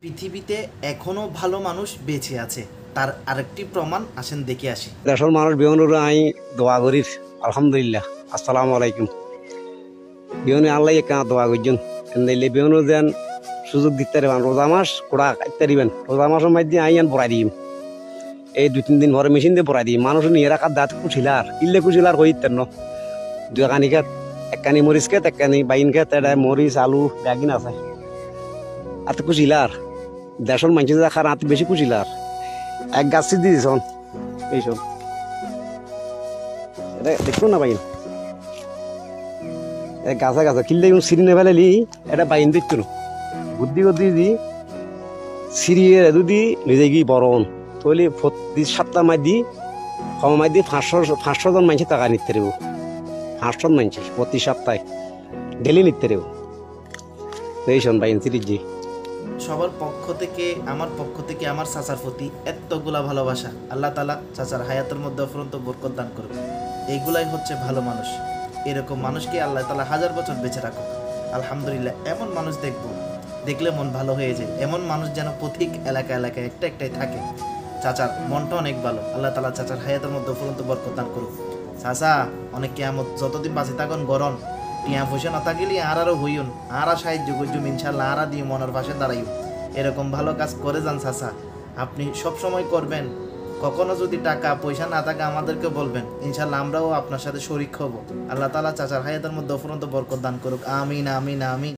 পৃথিবীতে এখনো ভালো মানুষ বেঁচে আছে, তার আরেকটি প্রমাণ আসেন দেখে আসি। দেশের মানুষ বিহনুর আই দোয়া করির আলহামদুলিল্লাহ। আসসালামু আলাইকুম। বিহনে আল্লাহ একা দোয়া করছেন এনে বিহনু যেন সুযোগ দিতে পারবেন। রোজা মাস কোড়া কাটতে দিবেন। রোজা মাসের মধ্যে আইয়ান পড়াই দিম, এই 2-3 দিন ভরে মেশিন দিয়ে পড়াই দিই। মানুষ নিয়ে রাখার দাঁত কুচিলার ইল্লে কুচিলার হইতেন ন দুই কানি খেত, একখানি মরিচ খেত, একখানি বাইন খেত, এটা মরিচ আলু ব্যাগিন আছে এত কুচিলার। দেশের মানুষ দেখার হাত বেশি কুচিলার। এক গাছ দিয়ে দিস এইসব এটা দেখুন না বাইন গাছা গাছা কিনলে সিঁড়ি নেবে লি এটা বাইন দেখতো না বুদ্ধি বুদ্ধি দি সিঁড়িয়ে যদি নিজে গিয়ে বরণ তৈলি প্রতি সপ্তাহ মাই দি কম মাই দি 500 জন মানুষ টাকা নিতে দেব। 500 মানুষ প্রতি সপ্তাহে ডেলি নিতে দেব। এইসব বাইন সিঁড়ির জি সবার পক্ষ থেকে, আমার পক্ষ থেকে আমার চাচার প্রতি এতগুলা ভালোবাসা। আল্লাহ তাআলা চাচার হায়াতের মধ্যে অফুরন্ত বরকত দান করবে। এইগুলাই হচ্ছে ভালো মানুষ। এরকম মানুষকে আল্লাহ তাআলা 1000 বছর বেঁচে রাখো। আলহামদুলিল্লাহ, এমন মানুষ দেখলে মন ভালো হয়ে যায়। এমন মানুষ যেন প্রত্যেক এলাকায় একটাই থাকে। চাচার মনটা অনেক ভালো। আল্লাহ তাআলা চাচার হায়াতের মধ্যে অফুরন্ত বরকত দান করুক। চাচা অনেক কিয়ামত যতদিন বাঁচে থাকুন গরম টিয়া পয়সা না থাকিলে আরও হইউন, সাহায্য করছুম ইনশাল্লাহ, দিয়ে মনের পাশে দাঁড়াইও। এরকম ভালো কাজ করে যান চাচা, আপনি সব সময় করবেন। কখনো যদি টাকা পয়সা না থাকে আমাদেরকে বলবেন, ইনশাল্লাহ আমরাও আপনার সাথে শরিক হব। আল্লাহ তাআলা চাচার হায়াতের মধ্যে অফুরন্ত বরকত দান করুক। আমিন আমিন আমিন।